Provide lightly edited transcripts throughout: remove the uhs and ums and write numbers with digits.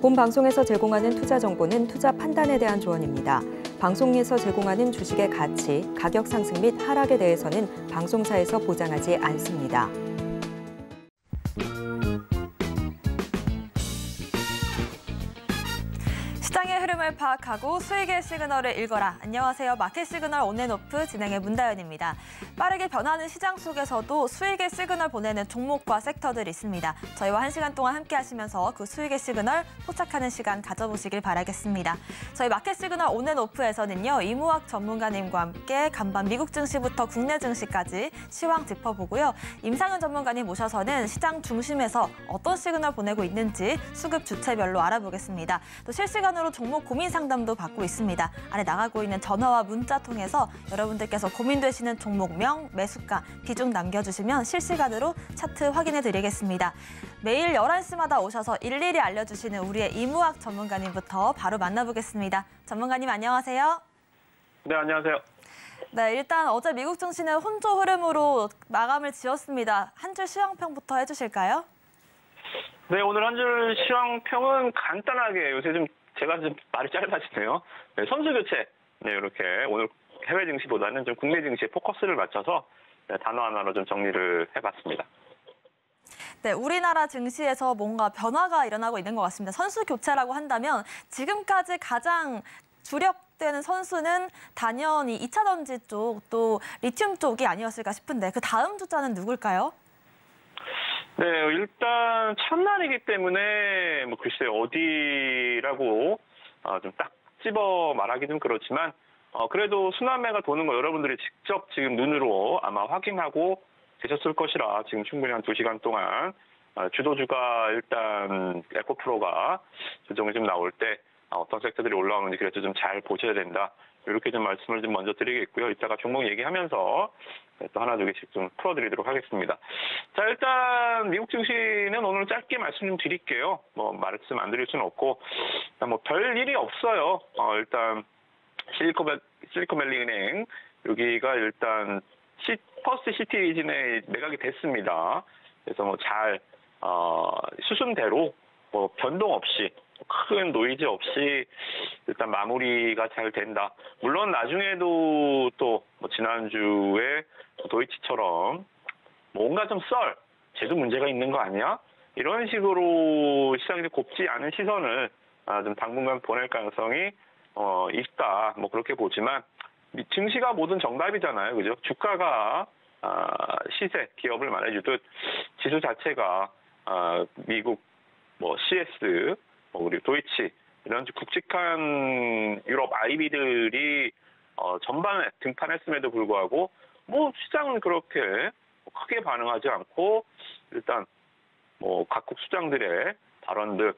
본 방송에서 제공하는 투자 정보는 투자 판단에 대한 조언입니다. 방송에서 제공하는 주식의 가치, 가격 상승 및 하락에 대해서는 방송사에서 보장하지 않습니다. 시장의 흐름을 파악하고 수익의 시그널을 읽어라. 안녕하세요. 마켓 시그널 온앤오프 진행의 문다연입니다. 빠르게 변하는 시장 속에서도 수익의 시그널 보내는 종목과 섹터들이 있습니다. 저희와 1시간 동안 함께 하시면서 그 수익의 시그널 포착하는 시간 가져보시길 바라겠습니다. 저희 마켓 시그널 온앤오프에서는요. 이무학 전문가님과 함께 간밤 미국 증시부터 국내 증시까지 시황 짚어보고요. 임상현 전문가님 모셔서는 시장 중심에서 어떤 시그널 보내고 있는지 수급 주체별로 알아보겠습니다. 또 실시간으로 종목 고민 상담도 받고 있습니다. 아래 나가고 있는 전화와 문자 통해서 여러분들께서 고민되시는 종목명, 매수가, 비중 남겨주시면 실시간으로 차트 확인해드리겠습니다. 매일 11시마다 오셔서 일일이 알려주시는 우리의 이무학 전문가님부터 바로 만나보겠습니다. 전문가님 안녕하세요. 네, 안녕하세요. 네, 일단 어제 미국 증시는 혼조 흐름으로 마감을 지었습니다. 한 줄 시황평부터 해주실까요? 네, 오늘 한 줄 시황평은 간단하게 요새 제가 좀 말이 짧아지네요. 네, 선수 교체. 네, 이렇게 오늘 해외 증시보다는 좀 국내 증시에 포커스를 맞춰서 단어 하나로 좀 정리를 해봤습니다. 네, 우리나라 증시에서 뭔가 변화가 일어나고 있는 것 같습니다. 선수 교체라고 한다면 지금까지 가장 주력되는 선수는 단연히 2차 전지 쪽, 또 리튬 쪽이 아니었을까 싶은데 그 다음 주자는 누굴까요? 네, 일단 첫날이기 때문에 뭐 글쎄 어디라고 좀 딱 집어 말하기 좀 그렇지만 그래도 순환매가 도는 거 여러분들이 직접 지금 눈으로 아마 확인하고 계셨을 것이라 지금 충분히 한 2시간 동안 주도주가 일단 에코프로가 조정이 좀 나올 때 어떤 섹터들이 올라오는지 그래서 좀 잘 보셔야 된다. 이렇게 좀 말씀을 좀 먼저 드리겠고요. 이따가 종목 얘기하면서 또 하나 두 개씩 좀 풀어드리도록 하겠습니다. 자, 일단 미국 증시는 오늘 짧게 말씀 좀 드릴게요. 뭐 말씀 안 드릴 수는 없고 뭐 별 일이 없어요. 일단 실리콘밸리 은행 여기가 일단 퍼스트 시티즌에 매각이 됐습니다. 그래서 뭐 잘 수순대로 뭐 변동 없이 큰 노이즈 없이 일단 마무리가 잘 된다. 물론 나중에도 또 뭐 지난주에 도이치처럼 뭔가 좀 쟤도 문제가 있는 거 아니야? 이런 식으로 시장이 곱지 않은 시선을 좀 당분간 보낼 가능성이 있다. 뭐 그렇게 보지만 증시가 모든 정답이잖아요. 그죠? 주가가 시세, 기업을 말해주듯 지수 자체가 미국 뭐 CS, 우리 도이치 이런 굵직한 유럽 IB들이 전반에 등판했음에도 불구하고 뭐 시장은 그렇게 크게 반응하지 않고 일단 뭐 각국 수장들의 발언들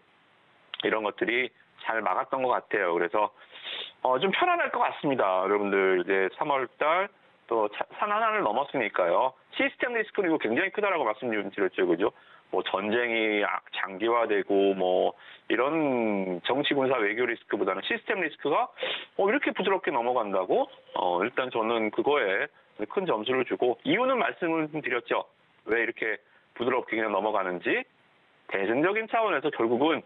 이런 것들이 잘 막았던 것 같아요. 그래서 좀 편안할 것 같습니다. 여러분들 이제 3월달 또 산 하나를 넘었으니까요. 시스템 리스크는 이거 굉장히 크다라고 말씀드렸죠, 그죠? 뭐 전쟁이 장기화되고 뭐 이런 정치 군사 외교 리스크보다는 시스템 리스크가 이렇게 부드럽게 넘어간다고 일단 저는 그거에 큰 점수를 주고 이유는 말씀을 드렸죠. 왜 이렇게 부드럽게 그냥 넘어가는지 대승적인 차원에서 결국은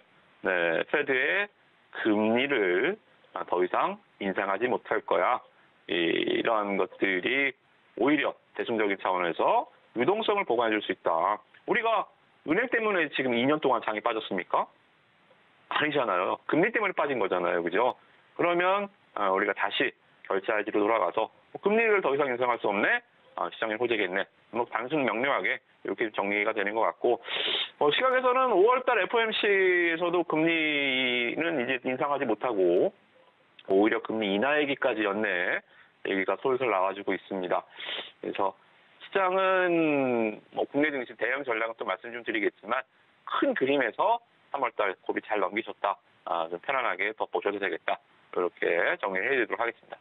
페드의 금리를 더 이상 인상하지 못할 거야. 이러한 것들이 오히려 대승적인 차원에서 유동성을 보강해 줄 수 있다. 우리가 은행 때문에 지금 2년 동안 장이 빠졌습니까? 아니잖아요. 금리 때문에 빠진 거잖아요. 그죠? 그러면 우리가 다시 결제할지로 돌아가서 금리를 더 이상 인상할 수 없네? 시장에 호재겠네. 뭐 단순 명료하게 이렇게 정리가 되는 것 같고 시각에서는 5월달 FOMC에서도 금리는 이제 인상하지 못하고 오히려 금리 인하 얘기까지 연내 얘기가 솔솔 나와주고 있습니다. 그래서 시장은 뭐 국내 증시 대형 전략은 또 말씀 좀 드리겠지만 큰 그림에서 3월달 고비 잘 넘기셨다. 좀 편안하게 더 보셔도 되겠다. 이렇게 정리를 해드리도록 하겠습니다.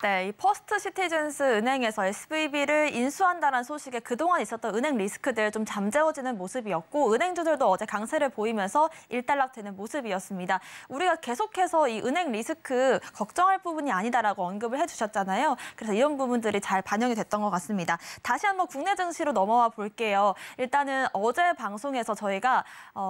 네, 이 퍼스트 시티즌스 은행에서 SVB를 인수한다는 소식에 그동안 있었던 은행 리스크들 좀 잠재워지는 모습이었고 은행주들도 어제 강세를 보이면서 일단락되는 모습이었습니다. 우리가 계속해서 이 은행 리스크 걱정할 부분이 아니다라고 언급을 해주셨잖아요. 그래서 이런 부분들이 잘 반영이 됐던 것 같습니다. 다시 한번 국내 증시로 넘어와 볼게요. 일단은 어제 방송에서 저희가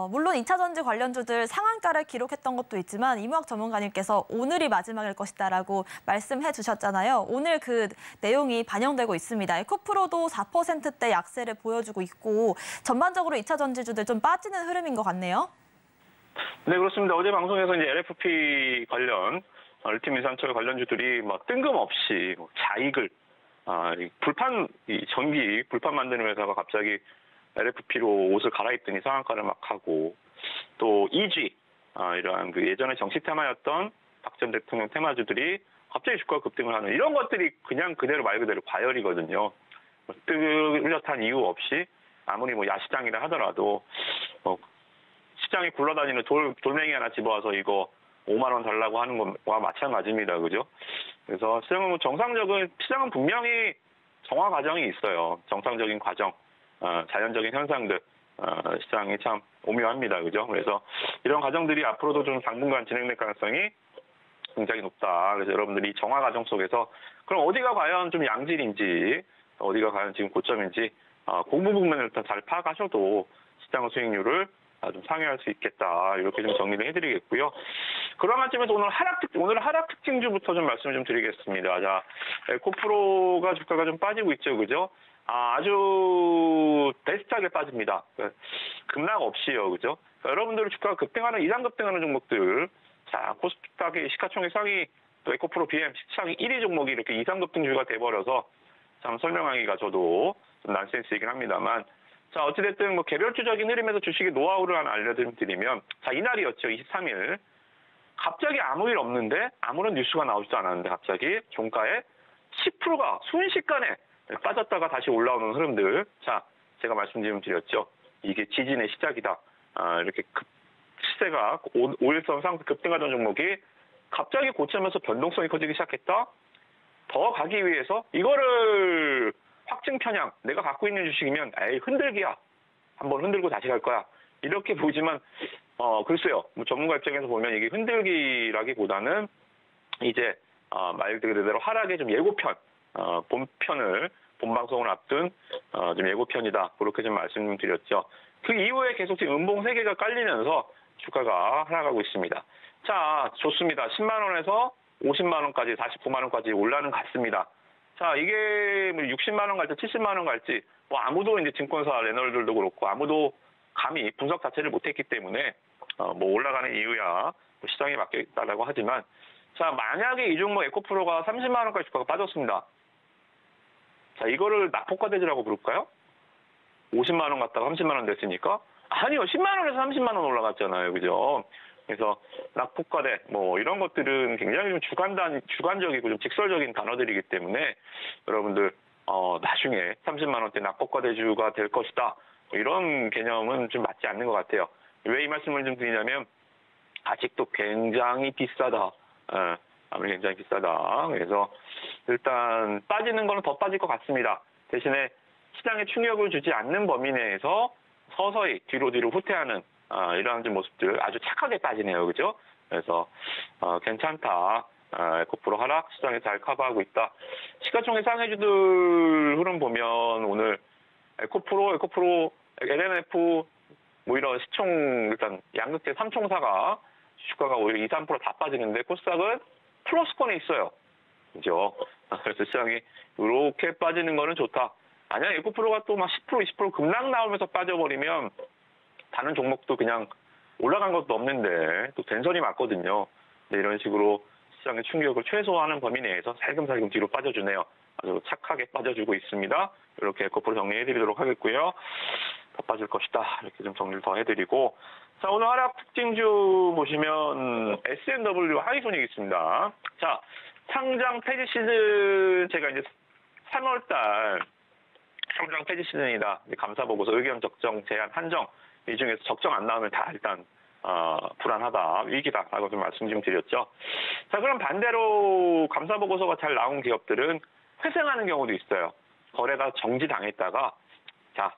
물론 2차 전지 관련주들 상한가를 기록했던 것도 있지만 이무학 전문가님께서 오늘이 마지막일 것이다라고 말씀해 주셨잖아요. 오늘 그 내용이 반영되고 있습니다. 에코프로도 4%대 약세를 보여주고 있고 전반적으로 2차 전지주들 좀 빠지는 흐름인 것 같네요. 네, 그렇습니다. 어제 방송에서 이제 LFP 관련 얼티밋산철 관련주들이 막 뜬금없이 자익을 전기 불판 만드는 회사가 갑자기 LFP로 옷을 갈아입더니 상한가를 막 하고 또 EG 이러한 그 예전에 정치 테마였던 박 전 대통령 테마주들이 갑자기 주가 급등을 하는 이런 것들이 그냥 그대로 말 그대로 과열이거든요. 뚜렷한 이유 없이 아무리 뭐 야시장이라 하더라도 시장에 굴러다니는 돌멩이 하나 집어와서 이거 5만 원 달라고 하는 것과 마찬가지입니다. 그죠? 그래서 시장은 분명히 정화 과정이 있어요. 정상적인 과정, 자연적인 현상들, 시장이 참 오묘합니다. 그죠? 그래서 이런 과정들이 앞으로도 좀 당분간 진행될 가능성이 굉장히 높다. 그래서 여러분들이 정화 과정 속에서 그럼 어디가 과연 좀 양질인지, 어디가 과연 지금 고점인지, 그 부분을 일단 잘 파악하셔도 시장 수익률을 좀 상회할 수 있겠다. 이렇게 좀 정리를 해드리겠고요. 그런 관점에서 오늘 하락 특징주부터 좀 말씀을 좀 드리겠습니다. 자, 에코프로가 주가가 좀 빠지고 있죠. 그죠? 아주 베스트하게 빠집니다. 급락 없이요. 그죠? 여러분들 주가가 급등하는, 이상 급등하는 종목들, 자, 코스닥의 시가총액 상위, 또 에코프로 BM 시장이 1위 종목이 이렇게 이상 급등주가 돼버려서 참 설명하기가 저도 좀 난센스이긴 합니다만, 자, 어찌됐든 뭐 개별주적인 흐름에서 주식의 노하우를 하나 알려드리면, 자, 이날이었죠. 23일. 갑자기 아무 일 없는데, 아무런 뉴스가 나오지도 않았는데, 갑자기 종가에 10%가 순식간에 빠졌다가 다시 올라오는 흐름들. 자, 제가 말씀 좀 드렸죠. 이게 지진의 시작이다. 이렇게 시세가 5일선 상승 급등하던 종목이 갑자기 고점에서 변동성이 커지기 시작했다. 더 가기 위해서 이거를 확증 편향, 내가 갖고 있는 주식이면 에이 흔들기야. 한번 흔들고 다시 갈 거야. 이렇게 보지만 글쎄요. 뭐 전문가 입장에서 보면 이게 흔들기라기보다는 이제 말 그대로 하락의 좀 예고편, 본 방송을 앞둔 좀 예고편이다. 그렇게 좀 말씀드렸죠. 그 이후에 계속 지금 음봉 3개가 깔리면서 주가가 하락하고 있습니다. 자, 좋습니다. 10만 원에서 50만 원까지, 49만 원까지 올라는 갔습니다. 자, 이게 뭐 60만 원 갈지 70만 원 갈지 뭐 아무도 이제 증권사 레널들도 그렇고 아무도 감히 분석 자체를 못했기 때문에 뭐 올라가는 이유야 뭐 시장에 맡겨있다라고 하지만, 자, 만약에 이 종목 에코프로가 30만 원까지 주가가 빠졌습니다. 자, 이거를 낙폭과대주라고 부를까요? 50만 원 갔다가 30만 원 됐으니까? 아니요, 10만 원에서 30만 원 올라갔잖아요. 그죠? 그래서 낙폭과대 뭐 이런 것들은 굉장히 좀 주관적이고 좀 직설적인 단어들이기 때문에 여러분들 나중에 30만 원대 낙폭과대주가 될 것이다. 이런 개념은 좀 맞지 않는 것 같아요. 왜 이 말씀을 좀 드리냐면 아직도 굉장히 비싸다. 아무리 굉장히 비싸다. 그래서 일단 빠지는 거는 더 빠질 것 같습니다. 대신에 시장에 충격을 주지 않는 범위 내에서 서서히 뒤로 후퇴하는 이러한 좀 모습들 아주 착하게 빠지네요. 그죠? 그래서 괜찮다. 에코프로 하락 시장에 잘 커버하고 있다. 시가총액 상해주들 흐름 보면 오늘 에코프로, LMF 뭐 이런 시총 일단 양극재 3총사가 주가가 오히려 2~3% 다 빠지는데 코스닥은 플러스권에 있어요. 그죠? 그래서 시장이 이렇게 빠지는 거는 좋다. 만약 에코프로가 또 막 10%, 20% 급락 나오면서 빠져버리면 다른 종목도 그냥 올라간 것도 없는데 또 된선이 맞거든요. 네, 이런 식으로 시장의 충격을 최소화하는 범위 내에서 살금살금 뒤로 빠져주네요. 아주 착하게 빠져주고 있습니다. 이렇게 에코프로 정리해드리도록 하겠고요. 더 빠질 것이다. 이렇게 좀 정리를 더 해드리고, 자, 오늘 하락 특징주 보시면 S&W 하이손익 있습니다. 자, 상장 폐지 시즌 제가 이제 3월달 상장 폐지 시즌이다. 감사보고서 의견 적정 제안 한정 이 중에서 적정 안 나오면 다 일단 불안하다, 위기다라고 좀 말씀 좀 드렸죠. 자, 그럼 반대로 감사보고서가 잘 나온 기업들은 회생하는 경우도 있어요. 거래가 정지당했다가 자,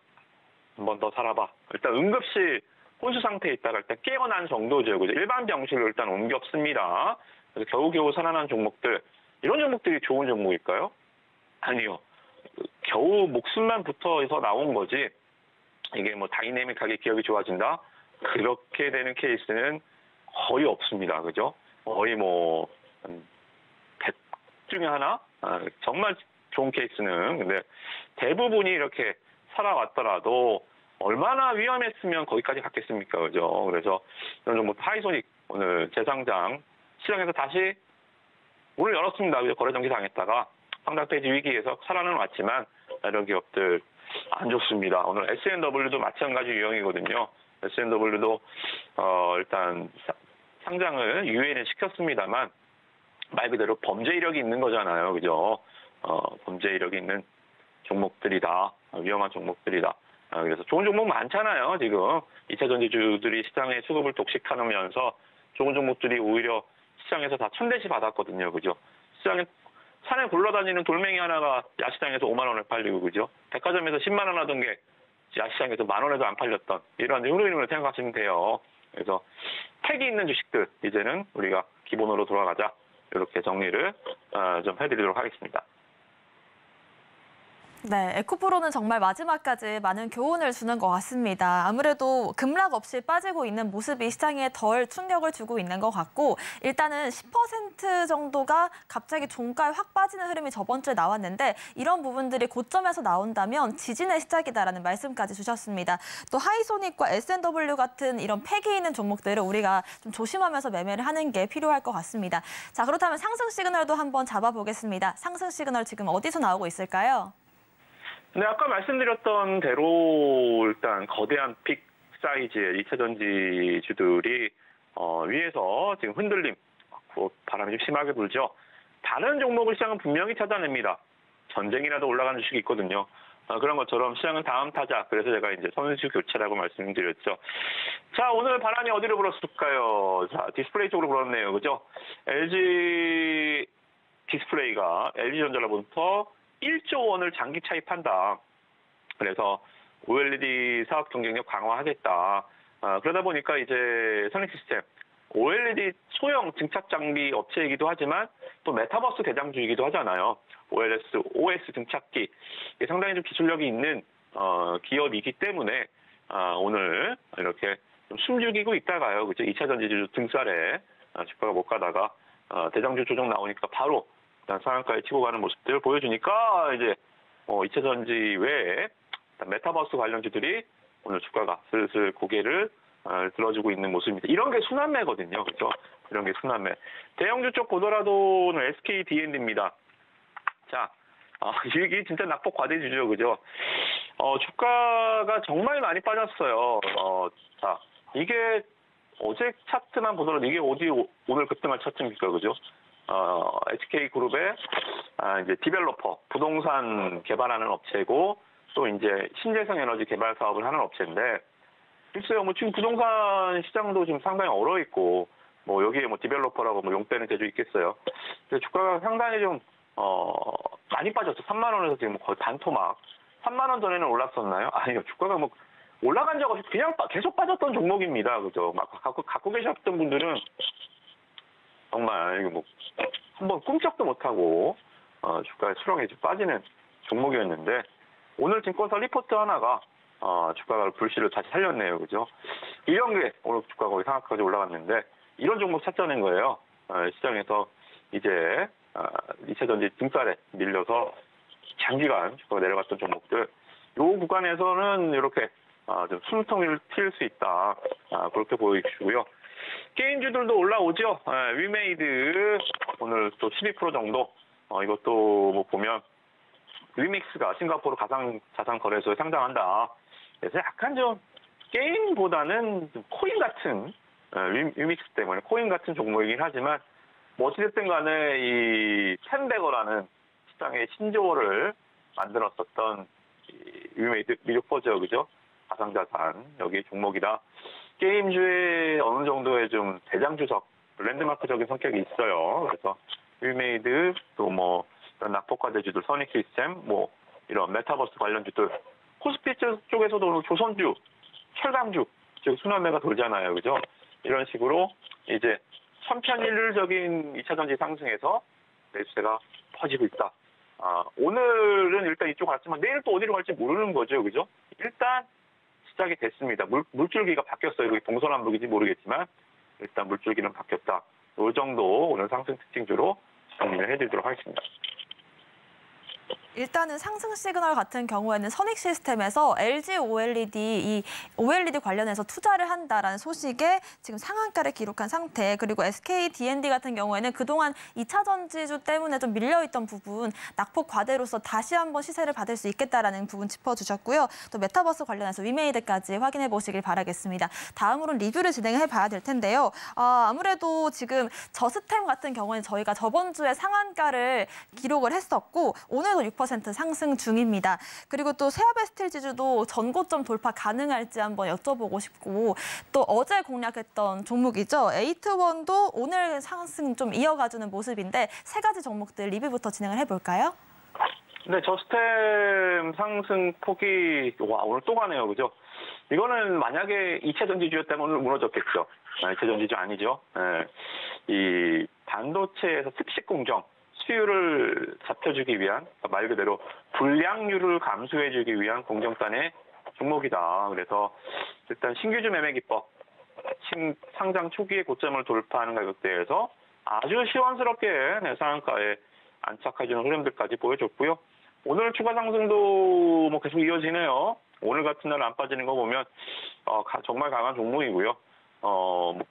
한 번 더 살아봐. 일단 응급실 혼수 상태에 있다가 일단 깨어난 정도죠. 그죠? 일반 병실로 일단 옮겼습니다. 그래서 겨우겨우 살아난 종목들, 이런 종목들이 좋은 종목일까요? 아니요. 겨우 목숨만 붙어서 나온 거지, 이게 뭐 다이내믹하게 기업이 좋아진다? 그렇게 되는 케이스는 거의 없습니다. 그죠? 거의 뭐, 100 중에 하나? 정말 좋은 케이스는. 근데 대부분이 이렇게 살아왔더라도 얼마나 위험했으면 거기까지 갔겠습니까? 그죠? 그래서 이런 종목 하이소닉 오늘 재상장 시장에서 다시 문을 열었습니다. 그죠? 거래 정지 당했다가 상장 폐지 위기에서 살아는 왔지만 이런 기업들 안 좋습니다. 오늘 S&W도 마찬가지 유형이거든요. S&W도 일단 상장을 유예는 시켰습니다만 말 그대로 범죄 이력이 있는 거잖아요. 그죠? 범죄 이력이 있는 종목들이다. 위험한 종목들이다. 그래서 좋은 종목 많잖아요. 지금 2차 전지주들이 시장의 수급을 독식하면서 좋은 종목들이 오히려 시장에서 다 천대시 받았거든요. 그죠? 시장에 산에 굴러다니는 돌멩이 하나가 야시장에서 5만 원에 팔리고, 그죠? 백화점에서 10만 원 하던 게 야시장에서 만 원에도 안 팔렸던 이런 흐름을 생각하시면 돼요. 그래서 택이 있는 주식들 이제는 우리가 기본으로 돌아가자, 이렇게 정리를 좀 해드리도록 하겠습니다. 네, 에코프로는 정말 마지막까지 많은 교훈을 주는 것 같습니다. 아무래도 급락 없이 빠지고 있는 모습이 시장에 덜 충격을 주고 있는 것 같고, 일단은 10% 정도가 갑자기 종가에 확 빠지는 흐름이 저번 주에 나왔는데, 이런 부분들이 고점에서 나온다면 지진의 시작이다라는 말씀까지 주셨습니다. 또 하이소닉과 S&W 같은 이런 패기 있는 종목들을 우리가 좀 조심하면서 매매를 하는 게 필요할 것 같습니다. 자, 그렇다면 상승 시그널도 한번 잡아보겠습니다. 상승 시그널 지금 어디서 나오고 있을까요? 네, 아까 말씀드렸던 대로 일단 거대한 픽 사이즈의 2차 전지주들이 위에서 지금 흔들림, 바람이 좀 심하게 불죠. 다른 종목을 시장은 분명히 찾아냅니다. 전쟁이라도 올라가는 주식이 있거든요. 그런 것처럼 시장은 다음 타자, 그래서 제가 이제 선수 교체라고 말씀드렸죠. 자, 오늘 바람이 어디로 불었을까요? 자, 디스플레이 쪽으로 불었네요. 그죠? LG 디스플레이가 LG전자로부터 1조 원을 장기 차입한다. 그래서 OLED 사업 경쟁력 강화하겠다. 그러다 보니까 이제 선익시스템, OLED 소형 증착 장비 업체이기도 하지만 또 메타버스 대장주이기도 하잖아요. OS 증착기, 상당히 좀 기술력이 있는 기업이기 때문에 오늘 이렇게 좀 숨죽이고 있다가요. 그죠? 2차 전지주 등살에 주가가 못 가다가 대장주 조정 나오니까 바로 상한가에 치고 가는 모습들을 보여주니까 이제 2차 전지 외에 메타버스 관련주들이 오늘 주가가 슬슬 고개를 들어주고 있는 모습입니다. 이런 게 순환매거든요. 그렇죠? 이런 게 순환매. 대형주 쪽 보더라도 오늘 SK D&D입니다. 자, 이게 진짜 낙폭 과대주죠. 그죠? 주가가 정말 많이 빠졌어요. 자, 이게 어제 차트만 보더라도 이게 어디 오늘 급등할 차트입니까? 그죠? SK그룹의 이제 디벨로퍼, 부동산 개발하는 업체고, 또 이제 신재생 에너지 개발 사업을 하는 업체인데, 글쎄요, 뭐 지금 부동산 시장도 지금 상당히 얼어 있고, 뭐 여기에 뭐 디벨로퍼라고 뭐 용빼는 재주 있겠어요. 근데 주가가 상당히 좀 많이 빠졌죠. 3만 원에서 지금 거의 반토막. 3만 원 전에는 올랐었나요? 아니요, 주가가 뭐 올라간 적 없이 그냥 계속 빠졌던 종목입니다. 그죠? 막 갖고 계셨던 분들은 정말 이거 뭐 한번 꿈쩍도 못하고 주가의 수렁에 빠지는 종목이었는데, 오늘 증권사 리포트 하나가 주가가 불씨를 다시 살렸네요. 그죠? 이런 게 오늘 주가가 거의 상한가까지 올라갔는데, 이런 종목 찾자는 거예요. 시장에서 이제 2차 전지 등살에 밀려서 장기간 주가가 내려갔던 종목들, 요 구간에서는 이렇게 좀 숨통을 튈 수 있다. 그렇게 보여주고요. 게임주들도 올라오죠. 위메이드 오늘 또 12% 정도. 이것도 뭐 보면 위믹스가 싱가포르 가상자산 거래소에 상장한다. 그래서 약간 좀 게임보다는 좀 코인 같은, 위믹스 때문에 코인 같은 종목이긴 하지만, 뭐 어찌됐든 간에 이 펜베거라는 시장의 신조어를 만들었었던 위메이드 미륵포죠. 그죠? 가상자산 여기 종목이다. 게임주에 어느 정도의 좀 대장주석, 랜드마크적인 성격이 있어요. 그래서 윌메이드, 또 뭐 이런 낙폭과대주들, 선익 시스템, 뭐 이런 메타버스 관련주들, 코스피 쪽에서도 조선주, 철강주, 즉 순환매가 돌잖아요, 그죠? 이런 식으로 이제 천편일률적인 2차 전지 상승에서 매수세가 퍼지고 있다. 오늘은 일단 이쪽 갔지만 내일 또 어디로 갈지 모르는 거죠, 그죠? 일단 시작이 됐습니다. 물줄기가 바뀌었어요. 그게 동서남북인지 모르겠지만 일단 물줄기는 바뀌었다. 이 정도 오늘 상승 특징주로 정리를 해드리도록 하겠습니다. 일단은 상승 시그널 같은 경우에는 선익 시스템에서 LG OLED, 이 OLED 관련해서 투자를 한다라는 소식에 지금 상한가를 기록한 상태, 그리고 SK D&D 같은 경우에는 그동안 2차 전지주 때문에 좀 밀려있던 부분, 낙폭 과대로서 다시 한번 시세를 받을 수 있겠다라는 부분 짚어주셨고요. 또 메타버스 관련해서 위메이드까지 확인해 보시길 바라겠습니다. 다음으로는 리뷰를 진행해 봐야 될 텐데요. 아무래도 지금 저스템 같은 경우에는 저희가 저번 주에 상한가를 기록을 했었고 오늘도 6% 상승 중입니다. 그리고 또 세아베 스틸 지주도 전고점 돌파 가능할지 한번 여쭤보고 싶고, 또 어제 공략했던 종목이죠. 에이트원도 오늘 상승 좀 이어가주는 모습인데 세 가지 종목들 리뷰부터 진행을 해볼까요? 네, 저스템 상승 폭이 오늘 또 가네요, 그죠? 이거는 만약에 2차 전지주였다면 오늘 무너졌겠죠. 2차 전지주 아니죠. 네. 이 반도체에서 특식 공정 수율을 잡혀주기 위한, 말 그대로 불량률을 감소해주기 위한 공정단의 종목이다. 그래서 일단 신규주 매매 기법, 상장 초기에 고점을 돌파하는 가격대에서 아주 시원스럽게 상한가에 안착해주는 흐름들까지 보여줬고요. 오늘 추가 상승도 뭐 계속 이어지네요. 오늘 같은 날 안 빠지는 거 보면 정말 강한 종목이고요.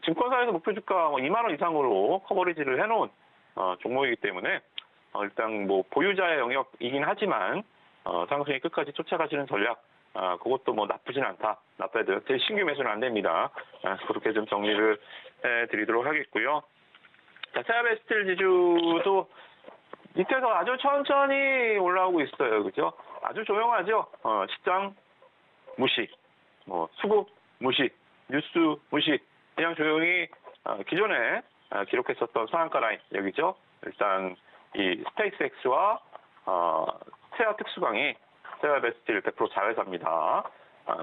증권사에서 목표 주가 2만 원 이상으로 커버리지를 해놓은 종목이기 때문에 일단 뭐 보유자의 영역이긴 하지만 상승이 끝까지 쫓아가시는 전략, 그것도 뭐 나쁘진 않다. 나빠야 돼요. 신규 매수는 안 됩니다. 그렇게 좀 정리를 해드리도록 하겠고요. 자, 세아베 스틸 지주도 밑에서 아주 천천히 올라오고 있어요. 그죠? 아주 조용하죠? 시장 무시, 수급 무시, 뉴스 무시, 그냥 조용히 기존에 기록했었던 상한가 라인 여기죠. 일단 이 스페이스X와 세아 특수강이 세아베 스틸 100% 자회사입니다.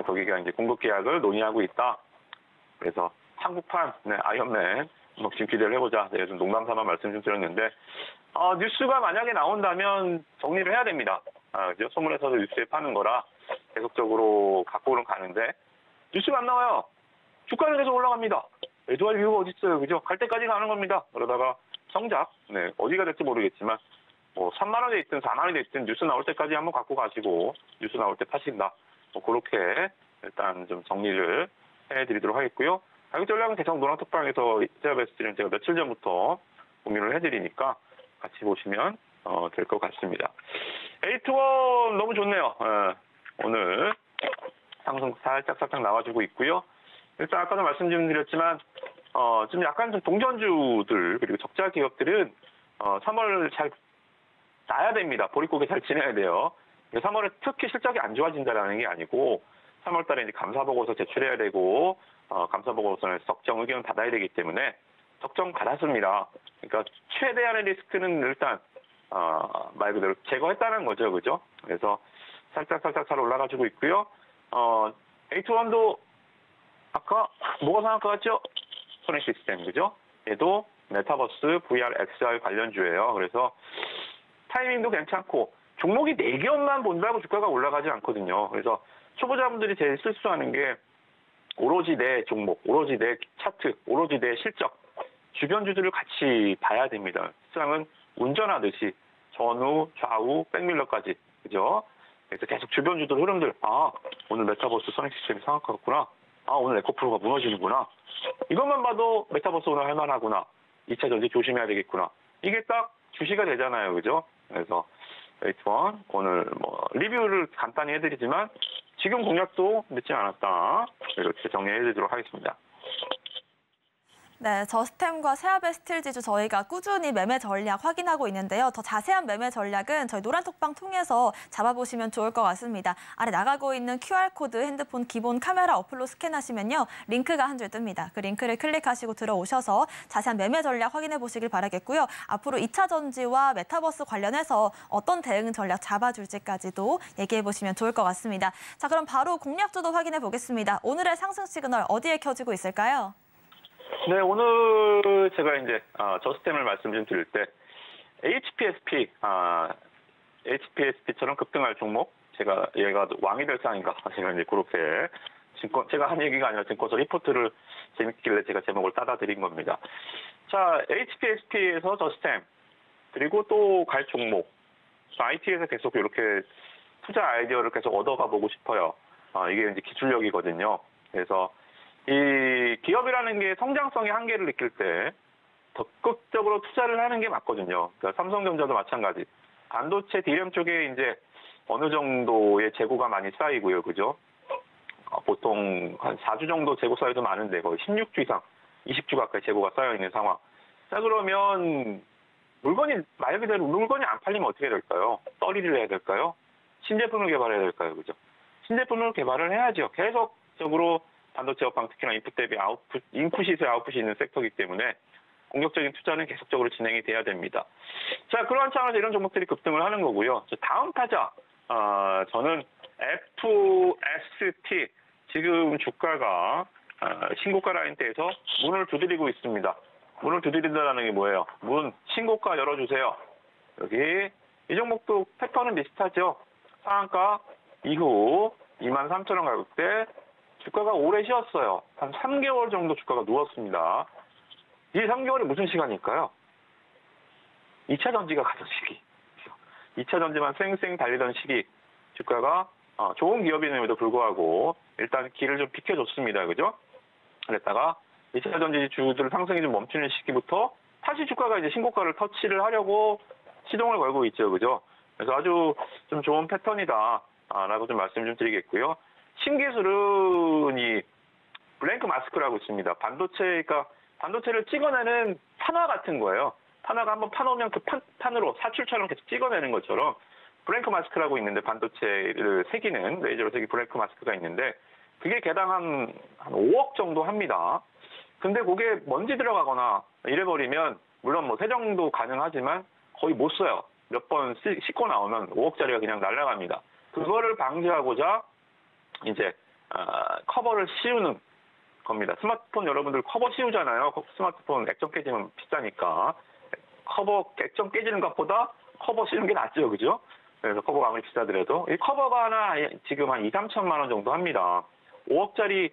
거기가 이제 공급 계약을 논의하고 있다. 그래서 한국판 아이언맨 지금 기대를 해보자. 제가 좀 농담삼아 말씀 좀 드렸는데 뉴스가 만약에 나온다면 정리를 해야 됩니다. 그죠? 소문에서도 뉴스에 파는 거라 계속적으로 갖고는 가는데 뉴스가 안 나와요. 주가는 계속 올라갑니다. 매도할 이유가 어디 있어요, 그죠? 갈 때까지 가는 겁니다. 그러다가 정작 어디가 될지 모르겠지만 3만 원에 있든 4만 원에 있든 뉴스 나올 때까지 한번 갖고 가시고 뉴스 나올 때 파신다. 그렇게 일단 좀 정리를 해드리도록 하겠고요. 가격 전략은 계속 노랑톡방에서 세아베 스틸은 제가 며칠 전부터 공유를 해드리니까 같이 보시면 될 것 같습니다. 에이트원 너무 좋네요. 오늘 상승 살짝 나와주고 있고요. 일단 아까도 말씀 좀 드렸지만 좀 약간 좀 동전주들 그리고 적자 기업들은 3월 잘 나야 됩니다. 보릿고개 잘 지내야 돼요. 3월에 특히 실적이 안 좋아진다라는 게 아니고 3월 달에 이제 감사보고서 제출해야 되고 감사보고서는 적정 의견 받아야 되기 때문에 적정 받았습니다. 그러니까 최대한의 리스크는 일단 말 그대로 제거했다는 거죠, 그죠? 그래서 살짝 잘 올라가지고 있고요. 에이트원도 아까 뭐가 상한가 같죠? 선익 시스템, 그죠? 얘도 메타버스, VR, XR 관련주예요. 그래서 타이밍도 괜찮고 종목이 4개만 본다고 주가가 올라가지 않거든요. 그래서 초보자분들이 제일 실수하는 게 오로지 내 종목, 오로지 내 차트, 오로지 내 실적, 주변주들을 같이 봐야 됩니다. 시장은 운전하듯이 전후, 좌우, 백밀러까지, 그죠? 그래서 계속 주변주들 흐름들, 오늘 메타버스 선익 시스템이 상한가 같구나. 오늘 에코프로가 무너지는구나. 이것만 봐도 메타버스 오늘 할만하구나. 2차 전지 조심해야 되겠구나. 이게 딱 주시가 되잖아요, 그죠? 그래서 에이트원 오늘 리뷰를 간단히 해드리지만 지금 공략도 늦지 않았다. 이렇게 정리해드리도록 하겠습니다. 네, 저스템과 세아베 스틸지주 저희가 꾸준히 매매 전략 확인하고 있는데요. 더 자세한 매매 전략은 저희 노란톡방 통해서 잡아보시면 좋을 것 같습니다. 아래 나가고 있는 QR코드 핸드폰 기본 카메라 어플로 스캔하시면요. 링크가 한 줄 뜹니다. 그 링크를 클릭하시고 들어오셔서 자세한 매매 전략 확인해 보시길 바라겠고요. 앞으로 2차 전지와 메타버스 관련해서 어떤 대응 전략 잡아줄지까지도 얘기해 보시면 좋을 것 같습니다. 자, 그럼 바로 공략주도 확인해 보겠습니다. 오늘의 상승 시그널 어디에 켜지고 있을까요? 네, 오늘 제가 이제 저스템을 말씀 좀 드릴 때 HPSP처럼 급등할 종목, 제가 얘가 왕이 될 상인가, 제가 이제 그렇게 제가 한 얘기가 아니라 증권사 리포트를 재밌길래 제가 제목을 따다 드린 겁니다. 자, HPSP에서 저스템, 그리고 또 갈 종목, IT에서 계속 이렇게 투자 아이디어를 계속 얻어가 보고 싶어요. 이게 이제 기술력이거든요. 그래서 이 기업이라는 게 성장성의 한계를 느낄 때 적극적으로 투자를 하는 게 맞거든요. 그러니까 삼성전자도 마찬가지. 반도체 D램 쪽에 이제 어느 정도의 재고가 많이 쌓이고요. 그죠? 보통 한 4주 정도 재고 쌓여도 많은데 거의 16주 이상, 20주 가까이 재고가 쌓여 있는 상황. 자, 그러면 말 그대로 물건이 안 팔리면 어떻게 될까요? 떨이를 해야 될까요? 신제품을 개발해야 될까요? 그죠? 신제품을 개발을 해야죠. 계속적으로 반도체 업황, 특히나 인풋 대비 인풋이세 아웃풋이 있는 섹터이기 때문에 공격적인 투자는 계속적으로 진행이 돼야 됩니다. 자, 그러한 차원에서 이런 종목들이 급등을 하는 거고요. 다음 타자, 저는 F2ST, 지금 주가가 신고가 라인대에서 문을 두드리고 있습니다. 문을 두드린다는 게 뭐예요? 신고가 열어주세요. 여기 이 종목도 패턴은 비슷하죠. 상한가 이후 23,000원 가격대, 주가가 오래 쉬었어요. 한 3개월 정도 주가가 누웠습니다. 이 3개월이 무슨 시간일까요? 2차 전지가 가던 시기. 2차 전지만 쌩쌩 달리던 시기. 주가가 좋은 기업임에도 불구하고 일단 길을 좀 비켜줬습니다. 그죠? 그랬다가 2차 전지 주들 상승이 좀 멈추는 시기부터 다시 주가가 이제 신고가를 터치를 하려고 시동을 걸고 있죠. 그죠? 그래서 아주 좀 좋은 패턴이다. 라고 좀 말씀 좀 드리겠고요. 신기술은 이 블랭크 마스크라고 있습니다. 반도체를 찍어내는 판화 같은 거예요. 판화가 한번 파놓으면 그 판으로 사출처럼 계속 찍어내는 것처럼 블랭크 마스크라고 있는데, 반도체를 새기는 레이저로 새긴 블랭크 마스크가 있는데 그게 개당 한 5억 정도 합니다. 근데 그게 먼지 들어가거나 이래버리면 물론 뭐 세정도 가능하지만 거의 못 써요. 몇 번 씻고 나오면 5억짜리가 그냥 날아갑니다. 그거를 방지하고자 이제 커버를 씌우는 겁니다. 스마트폰 여러분들 커버 씌우잖아요. 스마트폰 액정 깨지면 비싸니까 액정 깨지는 것보다 커버 씌우는 게 낫죠, 그죠? 그래서 커버가 아무리 비싸더라도 이 커버가 하나 지금 한 2-3천만 원 정도 합니다. 5억짜리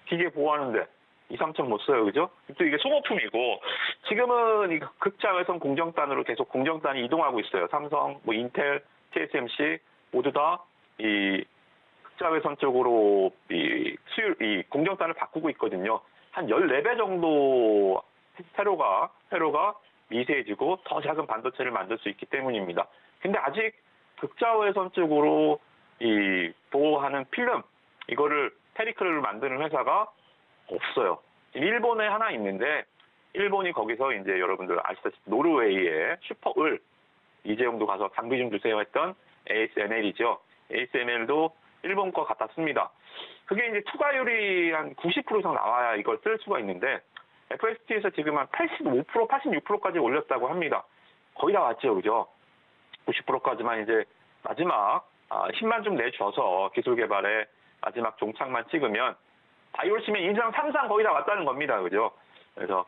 기계 보호하는데 2-3천 못 써요, 그죠? 또 이게 소모품이고, 지금은 이 극자외선 공정단으로 계속 공정단이 이동하고 있어요. 삼성, 인텔, TSMC 모두 다 이 극자외선 쪽으로 이 공정단을 바꾸고 있거든요. 한 14배 정도 회로가 미세해지고 더 작은 반도체를 만들 수 있기 때문입니다. 근데 아직 극자외선 쪽으로 이 보호하는 필름, 이거를 페리클을 만드는 회사가 없어요. 일본에 하나 있는데, 일본이 거기서 이제 여러분들 아시다시피 노르웨이의 슈퍼을, 이재용도 가서 장비 좀 주세요 했던 ASML이죠. ASML도 일본 거 갖다 씁니다. 그게 이제 투과율이 한 90% 이상 나와야 이걸 쓸 수가 있는데, FST에서 지금 한 85%, 86%까지 올렸다고 합니다. 거의 다 왔죠, 그죠? 90%까지만 이제 마지막 힘만 좀 내줘서 기술 개발에 마지막 종착만 찍으면 바이올시면 인상 3상 거의 다 왔다는 겁니다. 그죠? 그래서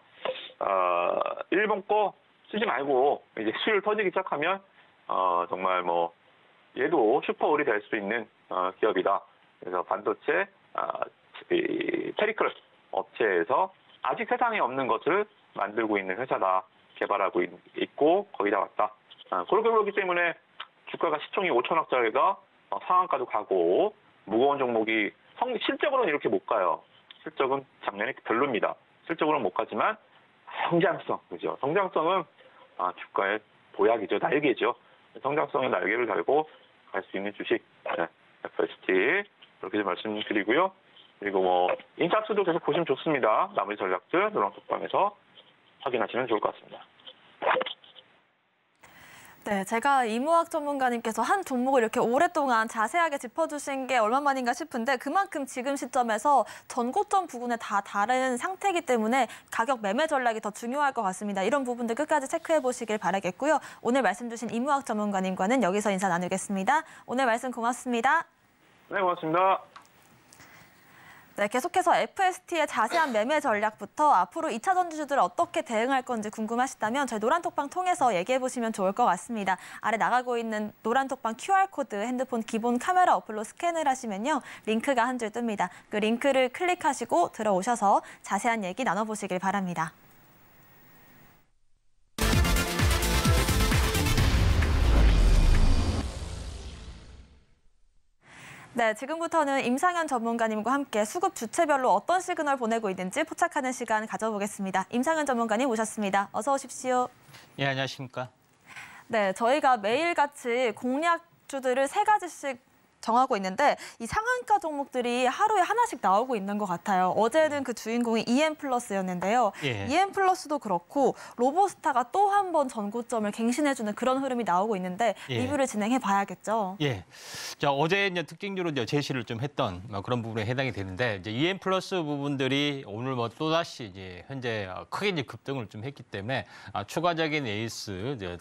일본 거 쓰지 말고 이제 수율 터지기 시작하면 정말 뭐 얘도 슈퍼울이 될 수 있는 기업이다. 그래서 반도체 페리클 업체에서 아직 세상에 없는 것을 만들고 있는 회사다. 개발하고 있고 거의 다 왔다. 그렇게 그렇기 때문에 주가가 시총이 5천억짜리가 상한가도 가고, 무거운 종목이 실적으로는 이렇게 못 가요. 실적은 작년에 별로입니다. 실적으로는 못 가지만 성장성, 그죠? 성장성은 주가의 보약이죠. 날개죠. 성장성의 날개를 달고 갈 수 있는 주식, FST, 그렇게 좀 말씀드리고요. 그리고 뭐 인탁수도 계속 보시면 좋습니다. 나머지 전략들 노란톡방에서 확인하시면 좋을 것 같습니다. 네, 제가 이무학 전문가님께서 한 종목을 이렇게 오랫동안 자세하게 짚어주신 게 얼마만인가 싶은데 그만큼 지금 시점에서 전고점 부근에 다 다른 상태이기 때문에 가격 매매 전략이 더 중요할 것 같습니다. 이런 부분들 끝까지 체크해 보시길 바라겠고요. 오늘 말씀 주신 이무학 전문가님과는 여기서 인사 나누겠습니다. 오늘 말씀 고맙습니다. 네, 고맙습니다. 네, 계속해서 FST의 자세한 매매 전략부터 앞으로 2차 전지주들 어떻게 대응할 건지 궁금하시다면 저희 노란톡방 통해서 얘기해 보시면 좋을 것 같습니다. 아래 나가고 있는 노란톡방 QR코드 핸드폰 기본 카메라 어플로 스캔을 하시면요. 링크가 한 줄 뜹니다. 그 링크를 클릭하시고 들어오셔서 자세한 얘기 나눠보시길 바랍니다. 네, 지금부터는 임상현 전문가님과 함께 수급 주체별로 어떤 시그널 보내고 있는지 포착하는 시간 가져보겠습니다. 임상현 전문가님 오셨습니다. 어서 오십시오. 예, 안녕하십니까. 네, 저희가 매일같이 공략주들을 3가지씩 정하고 있는데 이 상한가 종목들이 하루에 하나씩 나오고 있는 것 같아요. 어제는 그 주인공이 EM플러스였는데요. 예. EM플러스도 그렇고 로보스타가 또 한 번 전고점을 갱신해주는 그런 흐름이 나오고 있는데 예. 리뷰를 진행해 봐야겠죠. 예. 자, 어제 이제 특징적으로 이제 제시를 좀 했던 그런 부분에 해당이 되는데 이제 EM플러스 부분들이 오늘 뭐 또다시 이제 현재 크게 이제 급등을 좀 했기 때문에 추가적인 에이스 이제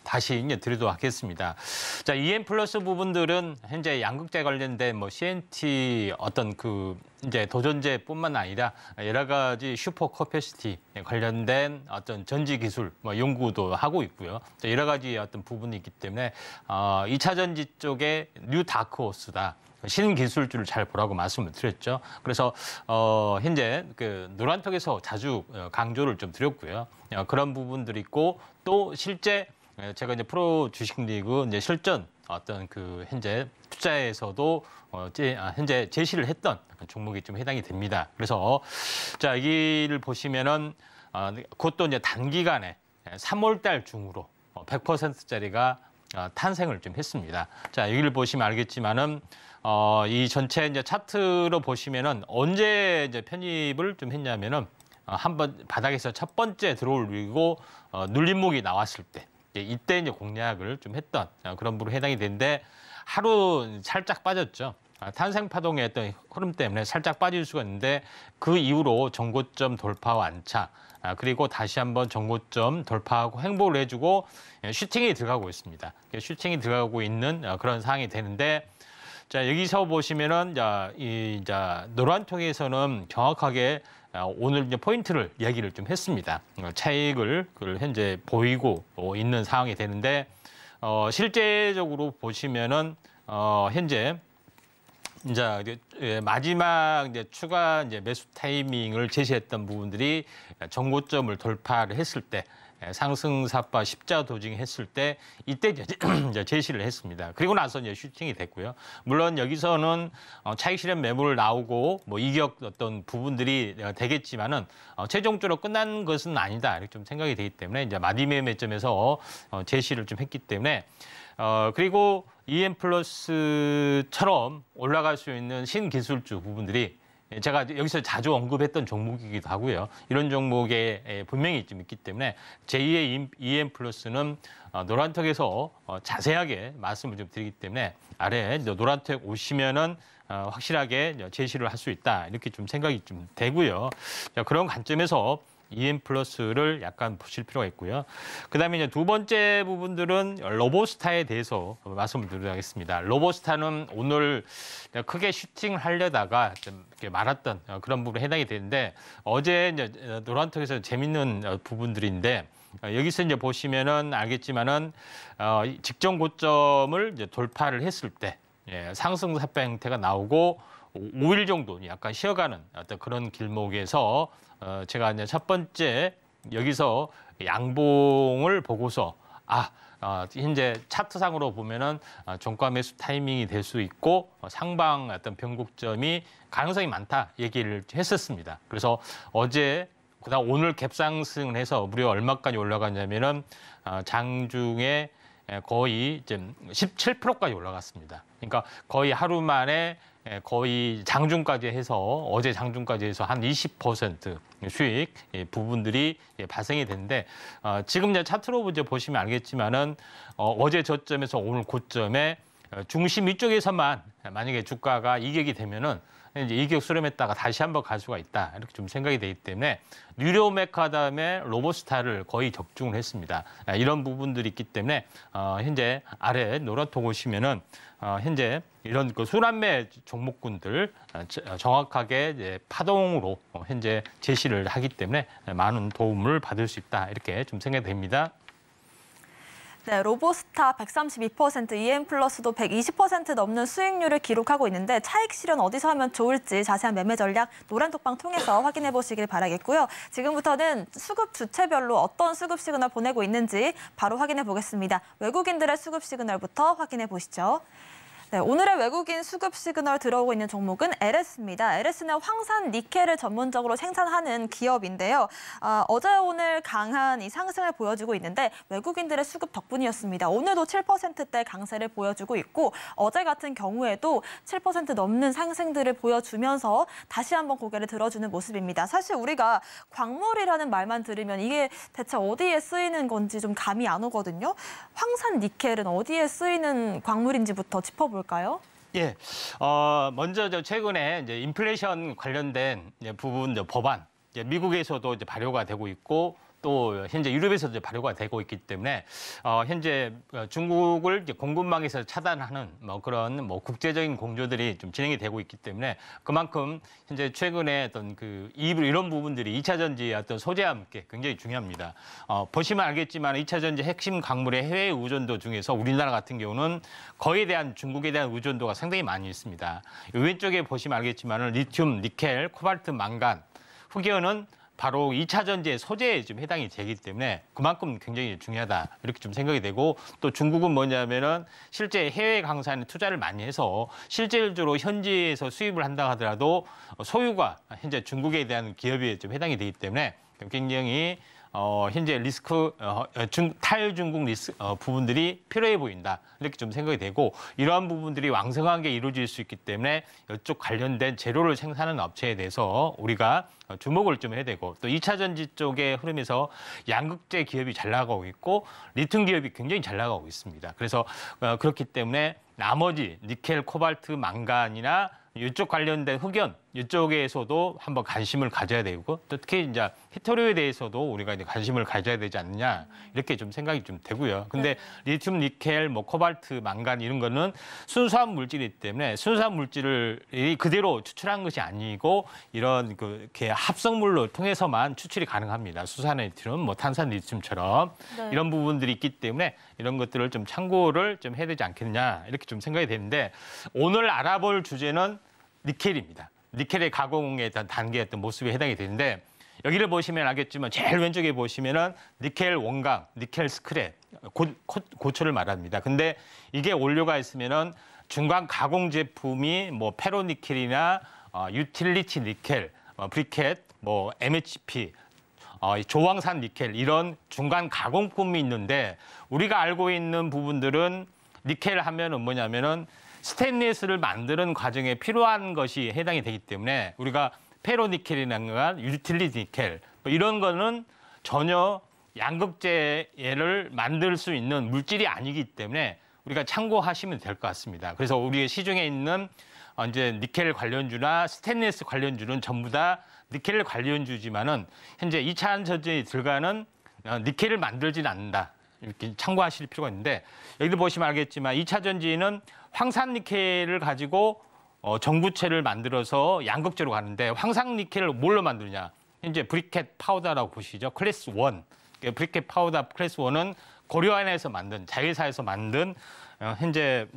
다시 이제 드리도록 하겠습니다. 자, EM플러스 부분들은 현재 양극재 관련된 뭐 CNT 어떤 그 이제 도전제뿐만 아니라 여러 가지 슈퍼 커패시티 관련된 어떤 전지 기술 뭐 연구도 하고 있고요. 여러 가지 어떤 부분이 있기 때문에 2차 전지 쪽에 뉴 다크호스다. 신기술주를 잘 보라고 말씀을 드렸죠. 그래서 현재 그 노란톡에서 자주 강조를 좀 드렸고요. 그런 부분들이 있고 또 실제 제가 이제 프로 주식 리그 이제 실전 어떤 그 현재 투자에서도 현재 제시를 했던 종목이 좀 해당이 됩니다. 그래서 자, 여기를 보시면은 그것도 이제 단기간에 3월달 중으로 100%짜리가 탄생을 좀 했습니다. 자, 여기를 보시면 알겠지만은 이 전체 이제 차트로 보시면은 언제 이제 편입을 좀 했냐면은 한번 바닥에서 첫 번째 들어올리고 눌림목이 나왔을 때. 이때 이제 공략을 좀 했던 그런 부분으로 해당이 되는데 하루 살짝 빠졌죠. 탄생 파동의 어떤 흐름 때문에 살짝 빠질 수가 있는데 그 이후로 전고점 돌파와 안착 그리고 다시 한번 전고점 돌파하고 행보를 해주고 슈팅이 들어가고 있습니다. 슈팅이 들어가고 있는 그런 상황이 되는데 자, 여기서 보시면은 이 노란통에서는 정확하게 오늘 이제 포인트를 이야기를 좀 했습니다. 차익을 현재 보이고 있는 상황이 되는데 실제적으로 보시면은 현재 이제 마지막 이제 추가 이제 매수 타이밍을 제시했던 부분들이 전고점을 돌파를 했을 때 상승사파 십자 도징했을 때 이때 이제 제시를 했습니다. 그리고 나서 이제 슈팅이 됐고요. 물론 여기서는 차익 실현 매물 나오고 뭐 이격 어떤 부분들이 되겠지만은 최종적으로 끝난 것은 아니다 이렇게 좀 생각이 되기 때문에 이제 마디매매점에서 제시를 좀 했기 때문에 그리고 EM플러스처럼 올라갈 수 있는 신기술주 부분들이 제가 여기서 자주 언급했던 종목이기도 하고요. 이런 종목에 분명히 좀 있기 때문에 제2의 EM플러스는 노란톡에서 자세하게 말씀을 좀 드리기 때문에 아래 노란톡 오시면은 확실하게 제시를 할 수 있다 이렇게 좀 생각이 좀 되고요. 그런 관점에서 EM플러스를 약간 보실 필요가 있고요. 그다음에 이제 두 번째 부분들은 로보스타에 대해서 말씀을 드리도록 하겠습니다. 로보스타는 오늘 크게 슈팅을 하려다가 좀 이렇게 말았던 그런 부분에 해당이 되는데 어제 이제 노란톡에서 재밌는 부분들인데 여기서 이제 보시면은 알겠지만은 직전 고점을 이제 돌파를 했을 때 상승 삽입 형태가 나오고 5일 정도 약간 쉬어가는 어떤 그런 길목에서 제가 이제 첫 번째 여기서 양봉을 보고서 현재 차트상으로 보면은 종가 매수 타이밍이 될 수 있고 상방 어떤 변곡점이 가능성이 많다 얘기를 했었습니다. 그래서 어제 그다음 오늘 갭상승을 해서 무려 얼마까지 올라갔냐면은 장중에 거의 17%까지 올라갔습니다. 그러니까 거의 하루 만에 거의 장중까지 해서 어제 장중까지 해서 한 20% 수익 부분들이 발생이 되는데 지금 이제 차트로 이제 보시면 알겠지만은 어제 저점에서 오늘 고점에 중심 위쪽에서만 만약에 주가가 이격이 되면은 이제 이격 수렴했다가 다시 한번 갈 수가 있다 이렇게 좀 생각이 되기 때문에 뉴로 메카담의 로보스타를 거의 적중을 했습니다. 이런 부분들이 있기 때문에 현재 아래 노란톡 보시면은 현재 이런 그 순환매 종목군들 정확하게 이제 파동으로 현재 제시를 하기 때문에 많은 도움을 받을 수 있다 이렇게 좀 생각이 됩니다. 네, 로보스타 132%, EM플러스도 120% 넘는 수익률을 기록하고 있는데 차익 실현 어디서 하면 좋을지 자세한 매매 전략 노란톡방 통해서 확인해 보시길 바라겠고요. 지금부터는 수급 주체별로 어떤 수급 시그널 보내고 있는지 바로 확인해 보겠습니다. 외국인들의 수급 시그널부터 확인해 보시죠. 네, 오늘의 외국인 수급 시그널 들어오고 있는 종목은 LS입니다. LS는 황산 니켈을 전문적으로 생산하는 기업인데요. 어제 오늘 강한 이 상승을 보여주고 있는데 외국인들의 수급 덕분이었습니다. 오늘도 7%대 강세를 보여주고 있고 어제 같은 경우에도 7% 넘는 상승들을 보여주면서 다시 한번 고개를 들어주는 모습입니다. 사실 우리가 광물이라는 말만 들으면 이게 대체 어디에 쓰이는 건지 좀 감이 안 오거든요. 황산 니켈은 어디에 쓰이는 광물인지부터 짚어볼까요? 예, 먼저 최근에 이제 인플레이션 관련된 부분 법안 미국에서도 이제 발효가 되고 있고 또 현재 유럽에서도 이제 발효가 되고 있기 때문에 현재 중국을 이제 공급망에서 차단하는 그런 국제적인 공조들이 좀 진행이 되고 있기 때문에 그만큼 현재 최근에 어떤 이런 부분들이 2차 전지의 어떤 소재와 함께 굉장히 중요합니다. 보시면 알겠지만 2차 전지 핵심 광물의 해외 의존도 중에서 우리나라 같은 경우는 거에 대한 중국에 대한 의존도가 상당히 많이 있습니다. 왼쪽에 보시면 알겠지만 리튬, 니켈, 코발트, 망간, 흑연은 바로 2차 전지의 소재에 좀 해당이 되기 때문에 그만큼 굉장히 중요하다 이렇게 좀 생각이 되고 또 중국은 뭐냐면은 실제 해외 강산에 투자를 많이 해서 실질적으로 현지에서 수입을 한다 하더라도 소유가 현재 중국에 대한 기업에 좀 해당이 되기 때문에 굉장히 현재 리스크 탈중국 리스크 부분들이 필요해 보인다 이렇게 좀 생각이 되고 이러한 부분들이 왕성하게 이루어질 수 있기 때문에 이쪽 관련된 재료를 생산하는 업체에 대해서 우리가 주목을 좀 해야 되고 또 2차 전지 쪽의 흐름에서 양극재 기업이 잘 나가고 있고 리튬 기업이 굉장히 잘 나가고 있습니다. 그래서 그렇기 때문에 나머지 니켈, 코발트, 망간이나 이쪽 관련된 흑연 이쪽에서도 한번 관심을 가져야 되고 또 특히 이제 히토류에 대해서도 우리가 이제 관심을 가져야 되지 않느냐 이렇게 좀 생각이 좀 되고요. 근데 리튬, 니켈, 코발트, 망간 이런 거는 순수한 물질이기 때문에 순수한 물질을 그대로 추출한 것이 아니고 이런 이렇게 합성물로 통해서만 추출이 가능합니다. 수산리튬, 탄산 리튬처럼 이런 부분들이 있기 때문에 이런 것들을 좀 참고를 좀 해야 되지 않겠냐 이렇게 좀 생각이 되는데 오늘 알아볼 주제는 니켈입니다. 니켈의 가공에 대한 단계의 어떤 모습에 해당이 되는데 여기를 보시면 알겠지만 제일 왼쪽에 보시면은 니켈 원강, 니켈 스크랩, 고철을 말합니다. 근데 이게 원료가 있으면은 중간 가공 제품이 페로니켈이나 유틸리티 니켈, 브리켓, MHP, 조황산 니켈 이런 중간 가공품이 있는데 우리가 알고 있는 부분들은 니켈 하면은 뭐냐면은 스테인리스를 만드는 과정에 필요한 것이 해당이 되기 때문에 우리가 페로니켈이나 유틸리티 니켈 이런 거는 전혀 양극재를 만들 수 있는 물질이 아니기 때문에 우리가 참고하시면 될 것 같습니다. 그래서 우리의 시중에 있는 이제 니켈 관련주나 스테인리스 관련주는 전부 다 니켈 관련주지만은 현재 2차 전지에 들어가는 니켈을 만들지는 않는다. 이렇게 참고하실 필요가 있는데 여기도 보시면 알겠지만 2차 전지는 황산 니켈을 가지고 전구체를 만들어서 양극재로 가는데 황산 니켈을 뭘로 만드느냐? 현재 브리켓 파우더라고 보시죠. 클래스 1. 브리켓 파우더 클래스 1은 고려안에서 만든 자회사에서 만든 현재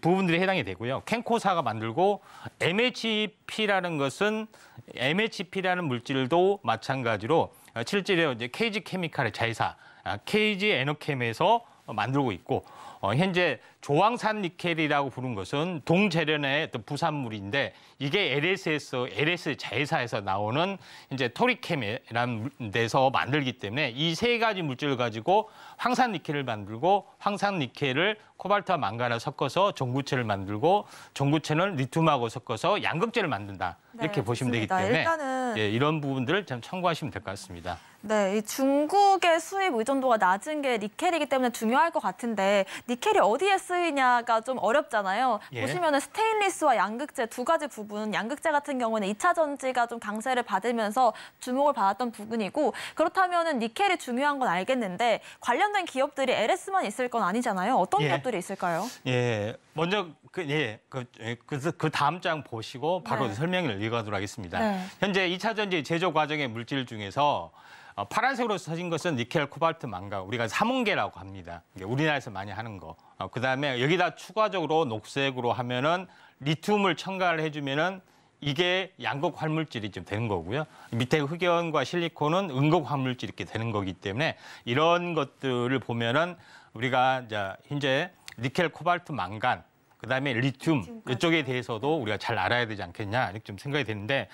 부분들이 해당이 되고요. 캔코사가 만들고 MHP라는 것은 MHP라는 물질도 마찬가지로 실제로 이제 KG 케미칼의 자회사 KG 에너캠에서 만들고 있고 현재 조황산 니켈이라고 부른 것은 동재련의 어떤 부산물인데 이게 LS 자회사에서 나오는 이제 토리켐이라는 데서 만들기 때문에 이 세 가지 물질을 가지고 황산 니켈을 만들고 황산 니켈을 코발트와 망간을 섞어서 전구체를 만들고 전구체는 리튬하고 섞어서 양극재를 만든다. 이렇게 보시면 되기 때문에 일단은 예, 이런 부분들을 좀 참고하시면 될 것 같습니다. 네, 이 중국의 수입 의존도가 낮은 게 니켈이기 때문에 중요할 것 같은데 니켈이 어디에 쓰이냐가 좀 어렵잖아요. 예. 보시면은 스테인리스와 양극재 두 가지 부분, 양극재 같은 경우는 2차 전지가 좀 강세를 받으면서 주목을 받았던 부분이고 그렇다면은 니켈이 중요한 건 알겠는데 관련된 기업들이 LS만 있을 건 아니잖아요. 어떤 예. 기업들이 있을까요? 예, 먼저 그 다음 장 보시고 바로 네. 설명을 이어가도록 하겠습니다. 네. 현재 2차 전지 제조 과정의 물질 중에서 파란색으로 써진 것은 니켈, 코발트, 망간, 우리가 삼원계라고 합니다. 이게 우리나라에서 많이 하는 거. 그다음에 여기다 추가적으로 녹색으로 하면은 리튬을 첨가를 해주면은 이게 양극 활물질이 좀 되는 거고요. 밑에 흑연과 실리콘은 음극 활물질이 이렇게 되는 거기 때문에 이런 것들을 보면은 우리가 이제 현재 니켈, 코발트, 망간, 그다음에 리튬 이쪽에 대해서도 우리가 잘 알아야 되지 않겠냐 이렇게 좀 생각이 되는데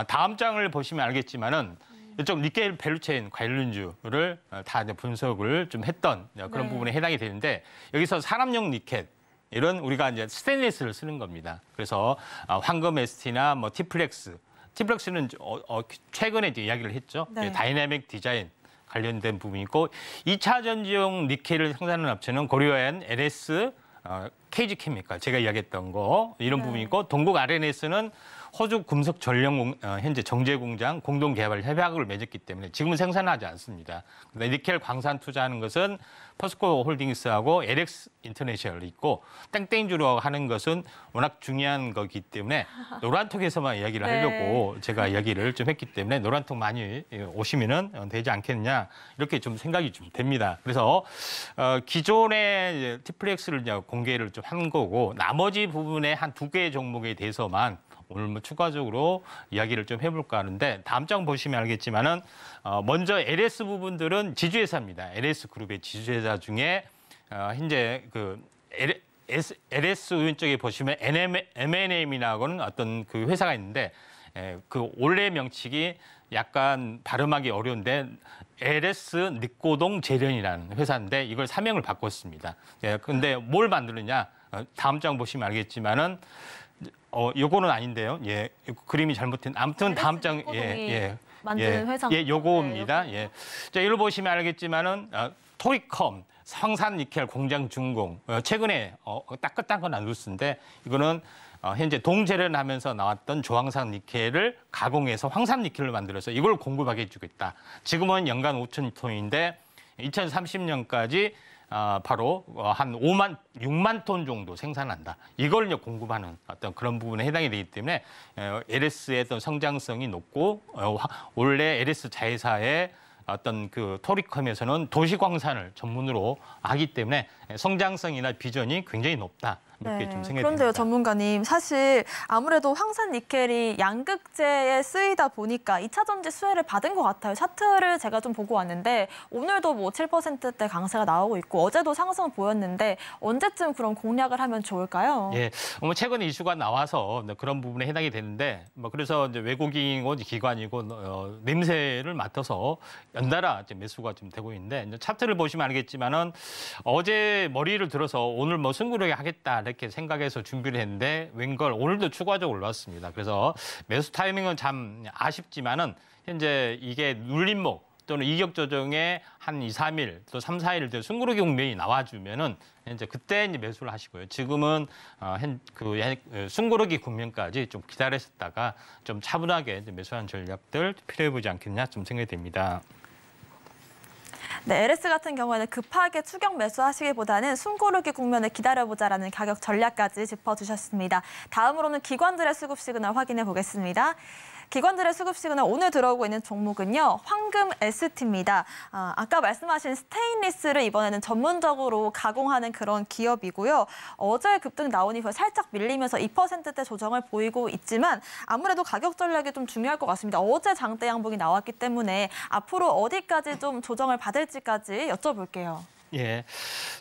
다음 장을 보시면 알겠지만은 이쪽 니켈 밸류체인 관련주를 다 이제 분석을 좀 했던 그런 네. 부분에 해당이 되는데 여기서 산업용 니켈 이런 우리가 이제 스테인리스를 쓰는 겁니다. 그래서 황금 ST나 뭐 티플렉스는 최근에 이제 이야기를 했죠. 네. 다이내믹 디자인 관련된 부분이 있고 2차 전지용 니켈을 생산하는 업체는 고려엔, LS, KG 케미칼 제가 이야기했던 거 이런 네. 부분이 있고 동국 RNS는 호주 금속 전력 현재 정제 공장 공동 개발 협약을 맺었기 때문에 지금은 생산하지 않습니다. 근데 니켈 광산 투자하는 것은 포스코 홀딩스하고 LX 인터내셔널이 있고 땡땡주로 하는 것은 워낙 중요한 거기 때문에 노란톡에서만 이야기를 네. 하려고 제가 이야기를 좀 했기 때문에 노란톡 많이 오시면은 되지 않겠냐 이렇게 좀 생각이 좀 됩니다. 그래서 기존의 티플렉스를 공개를 좀 한 거고 나머지 부분의 한 2개의 종목에 대해서만 오늘 뭐 추가적으로 이야기를 좀 해볼까 하는데 다음 장 보시면 알겠지만은 먼저 LS 부분들은 지주회사입니다. LS 그룹의 지주회사 중에 현재 그 LS 쪽에 보시면 M&M이라고는 어떤 그 회사가 있는데 그 원래 명칭이 약간 발음하기 어려운데 LS 닉고동 재련이라는 회사인데 이걸 사명을 바꿨습니다. 근데 뭘 만드느냐? 다음 장 보시면 알겠지만은 요거는 아닌데요. 예, 그림이 잘못된. 아무튼 다음 장 만드는 회사. 예, 요거입니다. 예, 자 이걸 보시면 알겠지만은 토리컴 황산 니켈 공장 준공 최근에 따끈따끈한 뉴스인데 이거는 현재 동재련하면서 나왔던 조황산 니켈을 가공해서 황산 니켈을 만들어서 이걸 공급하게 해주겠다. 지금은 연간 5,000톤인데 2030년까지 바로 한 6만 톤 정도 생산한다. 이걸 이제 공급하는 어떤 그런 부분에 해당이 되기 때문에 LS의 어떤 성장성이 높고 원래 LS 자회사의 어떤 그 토리컴에서는 도시광산을 전문으로 하기 때문에 성장성이나 비전이 굉장히 높다. 이렇게 좀 생각이 그런데요, 됩니다. 전문가님. 사실 아무래도 황산 니켈이 양극재에 쓰이다 보니까 2차 전지 수혜를 받은 것 같아요. 차트를 제가 좀 보고 왔는데 오늘도 뭐 7%대 강세가 나오고 있고 어제도 상승 보였는데 언제쯤 그런 공략을 하면 좋을까요? 예, 뭐 최근에 이슈가 나와서 그런 부분에 해당이 되는데 뭐 그래서 이제 외국인이고 기관이고 냄새를 맡아서 연달아 이제 매수가 좀 되고 있는데 이제 차트를 보시면 알겠지만은 어제 머리를 들어서 오늘 뭐 승부를 하겠다. 이렇게 생각해서 준비를 했는데 웬걸 오늘도 추가적으로 올랐습니다. 그래서 매수 타이밍은 참 아쉽지만은 현재 이게 눌림목 또는 이격 조정에 한 2, 3일 또 3, 4일 숨고르기 국면이 나와주면은 이제 그때 이제 매수를 하시고요. 지금은 숨고르기 국면까지 좀 기다렸다가 좀 차분하게 이제 매수하는 전략들 필요해 보지 않겠냐 좀 생각이 됩니다. 네, LS 같은 경우에는 급하게 추격 매수하시기보다는 숨고르기 국면을 기다려보자라는 가격 전략까지 짚어주셨습니다. 다음으로는 기관들의 수급 시그널 확인해 보겠습니다. 기관들의 수급 시그널 오늘 들어오고 있는 종목은요. 황금 ST입니다. 아까 말씀하신 스테인리스를 이번에는 전문적으로 가공하는 그런 기업이고요. 어제 급등 나온 이후에 살짝 밀리면서 2%대 조정을 보이고 있지만 아무래도 가격 전략이 좀 중요할 것 같습니다. 어제 장대 양봉이 나왔기 때문에 앞으로 어디까지 좀 조정을 받을지까지 여쭤볼게요. 예.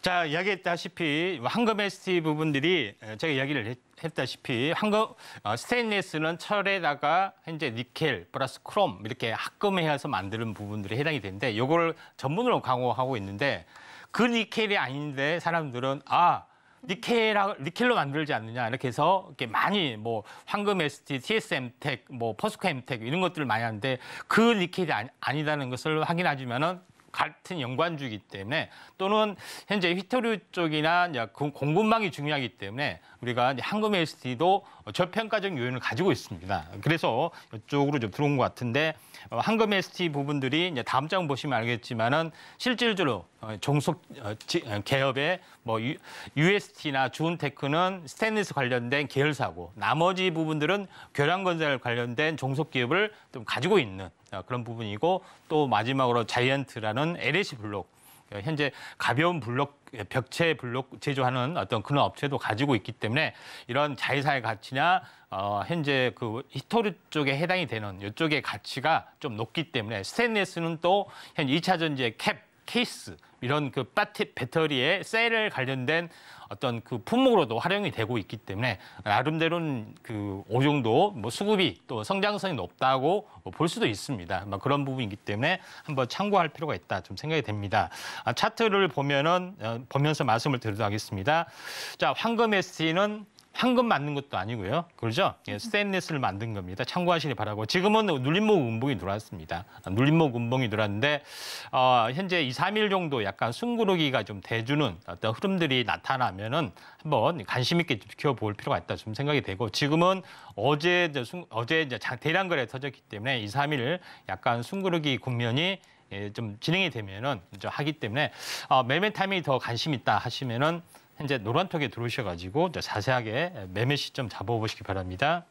자, 이야기했다시피 황금 ST 부분들이 제가 이야기를 했다시피 스테인리스는 철에다가 현재 니켈 플러스 크롬 이렇게 합금해서 만드는 부분들이 해당이 되는데 이걸 전문으로 강화하고 있는데 그 니켈이 아닌데 사람들은 니켈로 만들지 않느냐 이렇게 해서 이렇게 많이 뭐 황금 ST, TSM텍, 뭐 포스코 엠텍 이런 것들을 많이 하는데 그 니켈이 아니다는 것을 확인하지만은 같은 연관주이기 때문에 또는 현재 휘토류 쪽이나 공급망이 중요하기 때문에 우리가 황금 ST도 저평가적 요인을 가지고 있습니다. 그래서 이쪽으로 좀 들어온 것 같은데 황금 ST 부분들이 이제 다음 장 보시면 알겠지만은 실질적으로 종속 계열의 뭐 UST나 주온테크는 스테인리스 관련된 계열사고 나머지 부분들은 교량건설 관련된 종속 기업을 좀 가지고 있는 그런 부분이고 또 마지막으로 자이언트라는 LSC 블록 현재 가벼운 블록 벽체 블록 제조하는 어떤 그런 업체도 가지고 있기 때문에 이런 자회사의 가치나 현재 그 히토류 쪽에 해당이 되는 이쪽의 가치가 좀 높기 때문에 스테인리스는 또 현 2차 전지의 케이스 이런 그 배터리의 셀에 관련된 어떤 그 품목으로도 활용이 되고 있기 때문에 나름대로는 그 어느 정도 뭐 수급이 또 성장성이 높다고 볼 수도 있습니다. 그런 부분이기 때문에 한번 참고할 필요가 있다 좀 생각이 됩니다. 차트를 보면서 말씀을 드리도록 하겠습니다. 자, 황금 ST는 황금 만든 것도 아니고요. 그렇죠? 스테인리스를 만든 겁니다. 참고하시기 바라고. 지금은 눌림목 음봉이 들어왔습니다. 눌림목 음봉이 들어왔는데 현재 2, 3일 정도 약간 숨고르기가 좀 돼주는 어떤 흐름들이 나타나면은 한번 관심 있게 지켜볼 필요가 있다 좀 생각이 되고 지금은 어제 이제 대량 거래 터졌기 때문에 2, 3일 약간 숨고르기 국면이 좀 진행이 되면은 하기 때문에 매매 타이밍이 더 관심 있다 하시면은 현재 노란톡에 들어오셔가지고 자세하게 매매 시점 잡아보시기 바랍니다.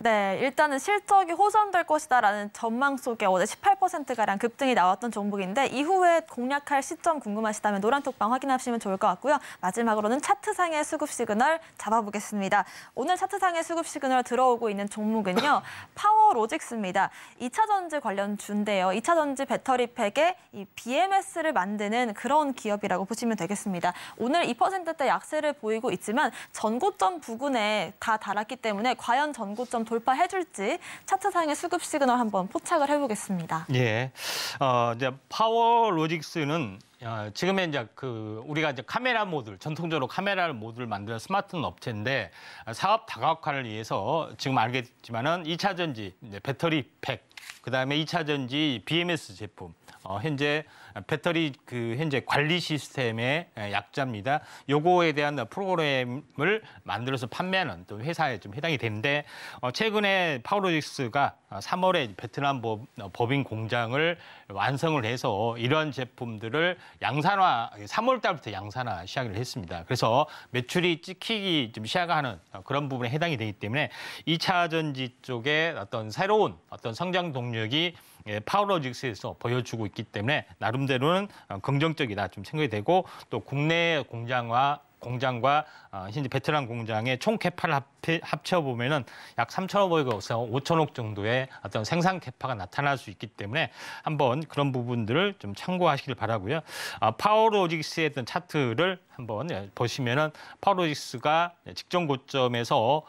네, 일단은 실적이 호전될 것이다라는 전망 속에 어제 18%가량 급등이 나왔던 종목인데 이후에 공략할 시점 궁금하시다면 노란톡방 확인하시면 좋을 것 같고요. 마지막으로는 차트상의 수급 시그널 잡아보겠습니다. 오늘 차트상의 수급 시그널 들어오고 있는 종목은요. 파워로직스입니다. 2차 전지 관련주인데요. 2차 전지 배터리 팩에 이 BMS를 만드는 그런 기업이라고 보시면 되겠습니다. 오늘 2%대 약세를 보이고 있지만 전고점 부근에 다 달았기 때문에 과연 전고점 돌파해줄지 차트상의 수급 시그널 한번 포착을 해보겠습니다. 예, 이제 파워로직스는 지금의 이제 우리가 이제 카메라 모듈 전통적으로 카메라 모듈을 만드는 스마트폰 업체인데 사업 다각화를 위해서 지금 알겠지만은 2차 전지 배터리 팩, 그다음에 2차 전지 BMS 제품. 현재 배터리 현재 관리 시스템의 약자입니다. 요거에 대한 프로그램을 만들어서 판매하는 또 회사에 좀 해당이 되는데 최근에 파워로직스가 3월에 베트남 법인 공장을 완성을 해서 이런 제품들을 양산화 3월 달부터 양산화 시작을 했습니다. 그래서 매출이 찍히기 좀 시작하는 그런 부분에 해당이 되기 때문에 2차 전지 쪽에 어떤 새로운 어떤 성장 동력이 파워로직스에서 보여주고 있기 때문에 나름대로는 긍정적이다 좀 생각이 되고 또 국내 공장과 현재 베트남 공장의 총 캐파를 합쳐보면은 약 3,500억에서 5,000억 정도의 어떤 생산 캐파가 나타날 수 있기 때문에 한번 그런 부분들을 좀 참고하시길 바라고요. 파워로직스의 어떤 차트를 한번 보시면은 파워로직스가 직전 고점에서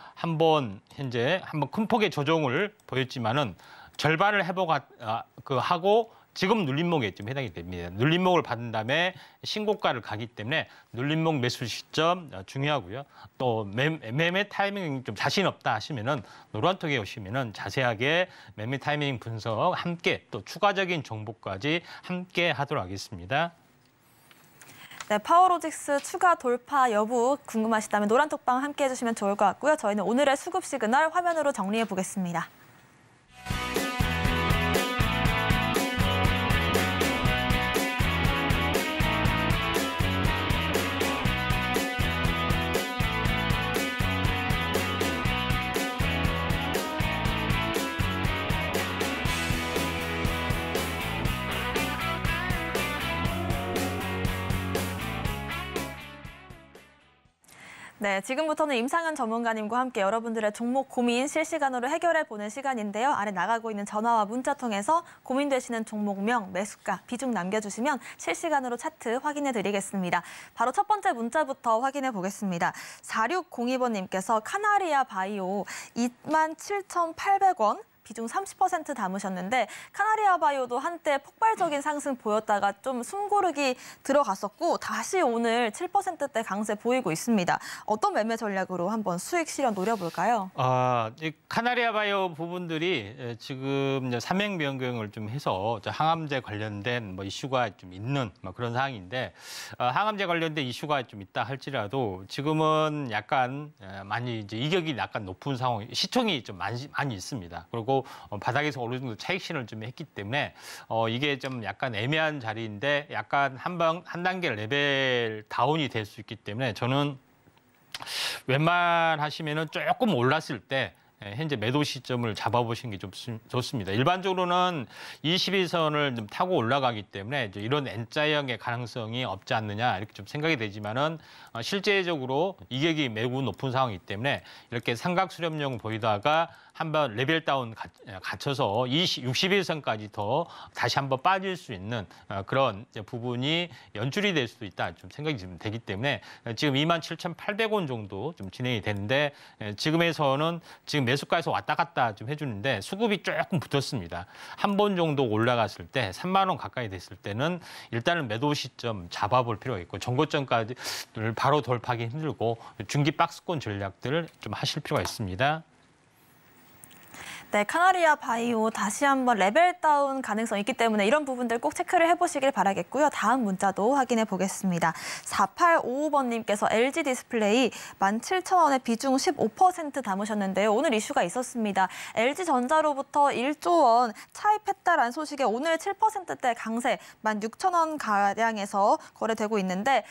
현재 한번 큰 폭의 조정을 보였지만은 절반을 하고 지금 눌림목에 좀 해당이 됩니다. 눌림목을 받은 다음에 신고가를 가기 때문에 눌림목 매수 시점 중요하고요. 또 매매 타이밍 좀 자신 없다 하시면은 노란톡에 오시면은 자세하게 매매 타이밍 분석 함께 또 추가적인 정보까지 함께 하도록 하겠습니다. 네, 파워로직스 추가 돌파 여부 궁금하시다면 노란톡방 함께 해주시면 좋을 것 같고요. 저희는 오늘의 수급 시그널 화면으로 정리해 보겠습니다. 네, 지금부터는 임상현 전문가님과 함께 여러분들의 종목 고민 실시간으로 해결해보는 시간인데요. 아래 나가고 있는 전화와 문자 통해서 고민되시는 종목명, 매수가, 비중 남겨주시면 실시간으로 차트 확인해드리겠습니다. 바로 첫 번째 문자부터 확인해 보겠습니다. 4602번님께서 카나리아 바이오 27,800원. 비중 30% 담으셨는데 카나리아 바이오도 한때 폭발적인 상승 보였다가 좀 숨고르기 들어갔었고 다시 오늘 7%대 강세 보이고 있습니다. 어떤 매매 전략으로 한번 수익 실현 노려볼까요? 이 카나리아 바이오 부분들이 지금 삼행 변경을 좀 해서 항암제 관련된 이슈가 좀 있는 그런 상황인데 항암제 관련된 이슈가 좀 있다 할지라도 지금은 약간 많이 이격이 약간 높은 상황, 시총이 좀 많이 있습니다. 그리고 바닥에서 어느 정도 차익 실현을 좀 했기 때문에 이게 좀 약간 애매한 자리인데 약간 한 단계 레벨 다운이 될 수 있기 때문에 저는 웬만하시면은 조금 올랐을 때 현재 매도 시점을 잡아보시는 게 좀 좋습니다. 일반적으로는 21선을 좀 타고 올라가기 때문에 이런 N자형의 가능성이 없지 않느냐 이렇게 좀 생각이 되지만은 실제적으로 이격이 매우 높은 상황이기 때문에 이렇게 삼각 수렴형 보이다가 한번 레벨 다운 갇혀서 61선까지 더 다시 한번 빠질 수 있는 그런 부분이 연출이 될 수도 있다 좀 생각이 좀 되기 때문에 지금 27,800원 정도 좀 진행이 되는데 지금에서는 지금 매수가에서 왔다 갔다 좀 해주는데 수급이 조금 붙었습니다. 한 번 정도 올라갔을 때 3만 원 가까이 됐을 때는 일단은 매도 시점 잡아볼 필요가 있고 전고점까지 바로 돌파하기 힘들고 중기 박스권 전략들을 좀 하실 필요가 있습니다. 네, 카나리아 바이오 다시 한번 레벨 다운 가능성이 있기 때문에 이런 부분들 꼭 체크를 해보시길 바라겠고요. 다음 문자도 확인해 보겠습니다. 4855번님께서 LG 디스플레이 17,000원에 비중 15% 담으셨는데요. 오늘 이슈가 있었습니다. LG전자로부터 1조 원 차입했다라는 소식에 오늘 7%대 강세 16,000원 가량에서 거래되고 있는데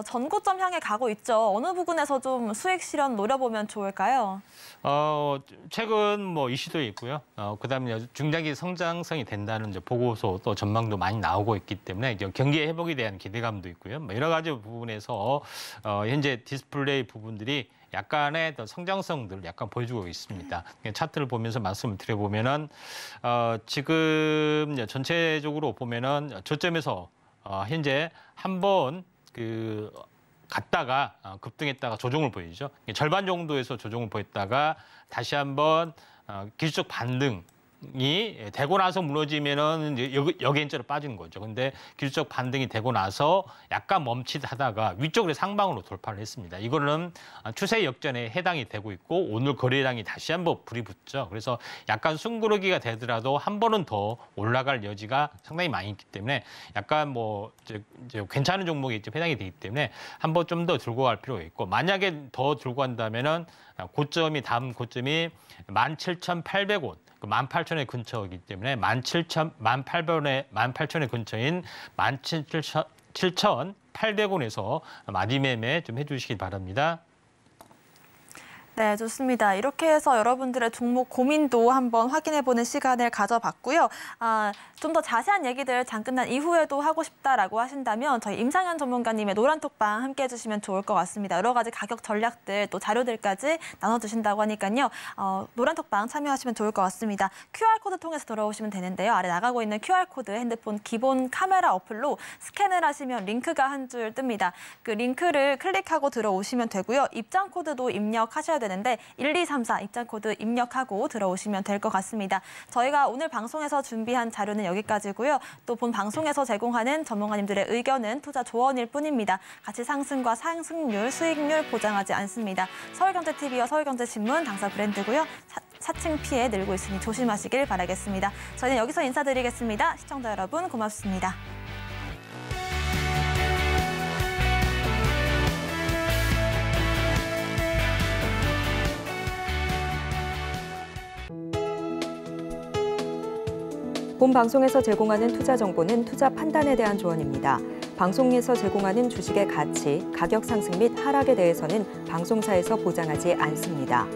전고점 향해 가고 있죠. 어느 부분에서 좀 수익 실현 노려보면 좋을까요? 최근 이슈도 있고요. 그다음에 중장기 성장성이 된다는 보고서 또 전망도 많이 나오고 있기 때문에 경기 회복에 대한 기대감도 있고요. 여러 가지 부분에서 현재 디스플레이 부분들이 약간의 성장성들을 약간 보여주고 있습니다. 차트를 보면서 말씀을 드려보면은 지금 전체적으로 보면은 저점에서 현재 한번 갔다가 급등했다가 조정을 보이죠. 절반 정도에서 조정을 보였다가 다시 한번 기술적 반등이 되고 나서 무너지면은 역행적으로 빠지는 거죠. 근데 기술적 반등이 되고 나서 약간 멈칫하다가 위쪽으로 상방으로 돌파를 했습니다. 이거는 추세 역전에 해당이 되고 있고 오늘 거래량이 다시 한번 불이 붙죠. 그래서 약간 숨고르기가 되더라도 한 번은 더 올라갈 여지가 상당히 많이 있기 때문에 약간 이제 괜찮은 종목이 좀 해당이 되기 때문에 한 번 좀 더 들고 갈 필요가 있고 만약에 더 들고 간다면은 다음 고점이 17,800원. 18,000원 근처이기 때문에 18,000원 근처인 17,800원에서 마디 매매 좀 해주시기 바랍니다. 네, 좋습니다. 이렇게 해서 여러분들의 종목 고민도 한번 확인해보는 시간을 가져봤고요. 좀 더 자세한 얘기들 장 끝난 이후에도 하고 싶다라고 하신다면 저희 임상현 전문가님의 노란톡방 함께 해주시면 좋을 것 같습니다. 여러 가지 가격 전략들 또 자료들까지 나눠주신다고 하니까요. 노란톡방 참여하시면 좋을 것 같습니다. QR코드 통해서 들어오시면 되는데요. 아래 나가고 있는 QR코드 핸드폰 기본 카메라 어플로 스캔을 하시면 링크가 한 줄 뜹니다. 그 링크를 클릭하고 들어오시면 되고요. 입장 코드도 입력하셔야 되는데 1234 입장 코드 입력하고 들어오시면 될 것 같습니다. 저희가 오늘 방송에서 준비한 자료는 여기까지고요. 또 본 방송에서 제공하는 전문가님들의 의견은 투자 조언일 뿐입니다. 가치 상승과 상승률, 수익률 보장하지 않습니다. 서울경제TV와 서울경제신문 당사 브랜드고요. 사칭 피해 늘고 있으니 조심하시길 바라겠습니다. 저희는 여기서 인사드리겠습니다. 시청자 여러분 고맙습니다. 본 방송에서 제공하는 투자 정보는 투자 판단에 대한 조언입니다. 방송에서 제공하는 주식의 가치, 가격 상승 및 하락에 대해서는 방송사에서 보장하지 않습니다.